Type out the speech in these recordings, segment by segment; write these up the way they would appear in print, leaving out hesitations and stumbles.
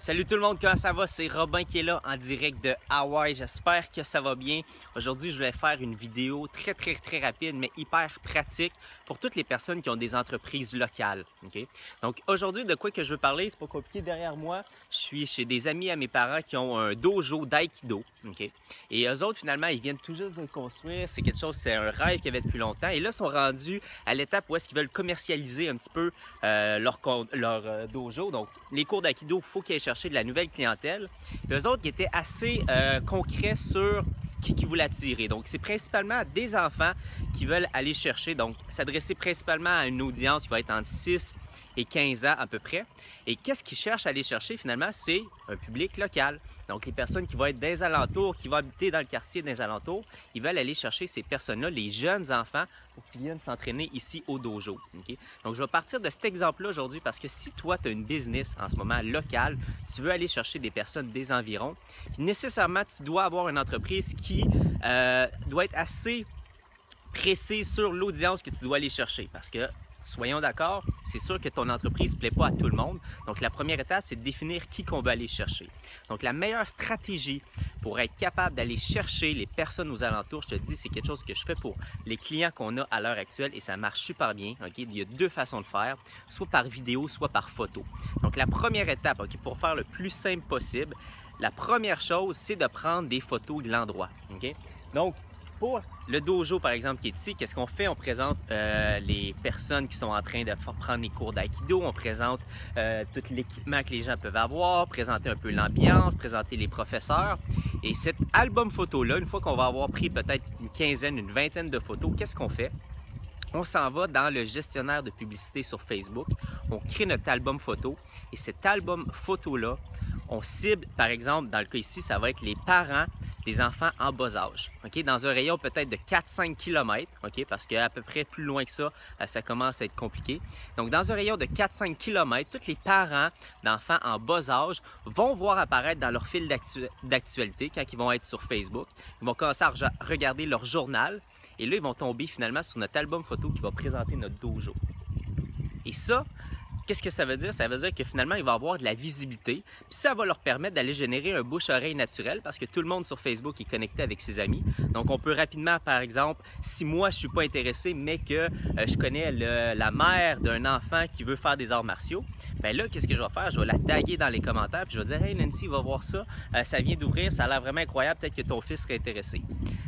Salut tout le monde, comment ça va? C'est Robin qui est là en direct de Hawaï. J'espère que ça va bien. Aujourd'hui, je vais faire une vidéo très rapide, mais hyper pratique pour toutes les personnes qui ont des entreprises locales. Okay? Donc aujourd'hui, de quoi que je veux parler, c'est pas compliqué. Derrière moi, je suis chez des amis à mes parents qui ont un dojo d'aïkido. Okay? Et eux autres, finalement, ils viennent tout juste de le construire. C'est quelque chose, c'est un rêve qu'ils avaient depuis longtemps. Et là, ils sont rendus à l'étape où est-ce qu'ils veulent commercialiser un petit peu leur dojo. Donc, les cours d'aïkido, il faut qu'ils aient cherché de la nouvelle clientèle. Puis eux autres qui étaient assez concrets sur qui voulait attirer. Donc, c'est principalement des enfants qui veulent aller chercher, donc s'adresser principalement à une audience qui va être entre 6 et 15 ans à peu près. Et qu'est-ce qu'ils cherchent à aller chercher finalement? C'est un public local. Donc, les personnes qui vont être des alentours, qui vont habiter dans le quartier des alentours, ils veulent aller chercher ces personnes-là, les jeunes enfants, pour qu'ils viennent s'entraîner ici au dojo. Okay? Donc, je vais partir de cet exemple-là aujourd'hui parce que si toi, tu as une business en ce moment locale, tu veux aller chercher des personnes des environs, puis nécessairement, tu dois avoir une entreprise qui doit être assez précise sur l'audience que tu dois aller chercher parce que soyons d'accord, c'est sûr que ton entreprise ne plaît pas à tout le monde. Donc, la première étape, c'est de définir qui qu'on veut aller chercher. Donc, la meilleure stratégie pour être capable d'aller chercher les personnes aux alentours, je te dis, c'est quelque chose que je fais pour les clients qu'on a à l'heure actuelle et ça marche super bien. Okay? Il y a deux façons de faire, soit par vidéo, soit par photo. Donc, la première étape, okay, pour faire le plus simple possible, la première chose, c'est de prendre des photos de l'endroit. Okay? Donc, pour le dojo, par exemple, qui est ici, qu'est-ce qu'on fait? On présente les personnes qui sont en train de prendre les cours d'aïkido, on présente tout l'équipement que les gens peuvent avoir, présenter un peu l'ambiance, présenter les professeurs. Et cet album photo-là, une fois qu'on va avoir pris peut-être une quinzaine, une vingtaine de photos, qu'est-ce qu'on fait? On s'en va dans le gestionnaire de publicité sur Facebook, on crée notre album photo et cet album photo-là, on cible, par exemple, dans le cas ici, ça va être les parents des enfants en bas âge, okay? Dans un rayon peut-être de 4-5 km, okay? Parce qu'à peu près plus loin que ça commence à être compliqué. Donc, dans un rayon de 4-5 km, tous les parents d'enfants en bas âge vont voir apparaître dans leur fil d'actualité quand ils vont être sur Facebook. Ils vont commencer à regarder leur journal et là, ils vont tomber finalement sur notre album photo qui va présenter notre dojo. Et ça, qu'est-ce que ça veut dire? Ça veut dire que finalement, il va avoir de la visibilité. Puis ça va leur permettre d'aller générer un bouche-oreille naturel parce que tout le monde sur Facebook est connecté avec ses amis. Donc, on peut rapidement, par exemple, si moi, je ne suis pas intéressé, mais que je connais la mère d'un enfant qui veut faire des arts martiaux, bien là, qu'est-ce que je vais faire? Je vais la taguer dans les commentaires puis je vais dire « Hey Nancy, va voir ça. Ça vient d'ouvrir, ça a l'air vraiment incroyable. Peut-être que ton fils serait intéressé. »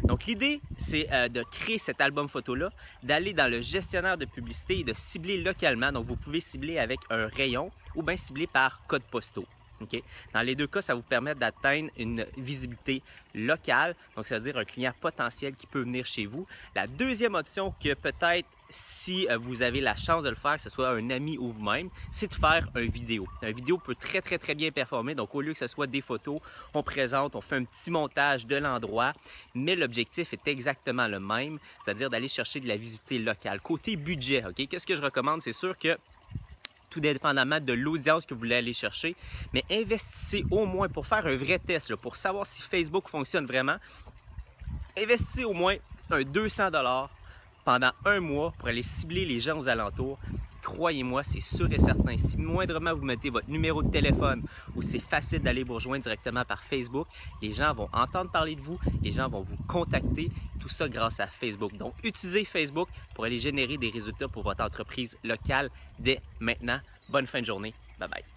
Donc, l'idée, c'est de créer cet album photo-là, d'aller dans le gestionnaire de publicité et de cibler localement. Donc, vous pouvez cibler avec un rayon ou bien cibler par code postaux. Okay? Dans les deux cas, ça vous permet d'atteindre une visibilité locale, donc ça veut dire un client potentiel qui peut venir chez vous. La deuxième option que peut-être si vous avez la chance de le faire, que ce soit un ami ou vous-même, c'est de faire une vidéo. Une vidéo peut très bien performer, donc au lieu que ce soit des photos, on présente, on fait un petit montage de l'endroit, mais l'objectif est exactement le même, c'est-à-dire d'aller chercher de la visibilité locale. Côté budget, okay? Qu'est-ce que je recommande? C'est sûr que tout dépendamment de l'audience que vous voulez aller chercher, mais investissez au moins pour faire un vrai test, là, pour savoir si Facebook fonctionne vraiment. Investissez au moins un 200 $ pendant un mois pour aller cibler les gens aux alentours. Croyez-moi, c'est sûr et certain. Si moindrement vous mettez votre numéro de téléphone ou c'est facile d'aller vous rejoindre directement par Facebook, les gens vont entendre parler de vous, les gens vont vous contacter, tout ça grâce à Facebook. Donc, utilisez Facebook pour aller générer des résultats pour votre entreprise locale dès maintenant. Bonne fin de journée. Bye bye.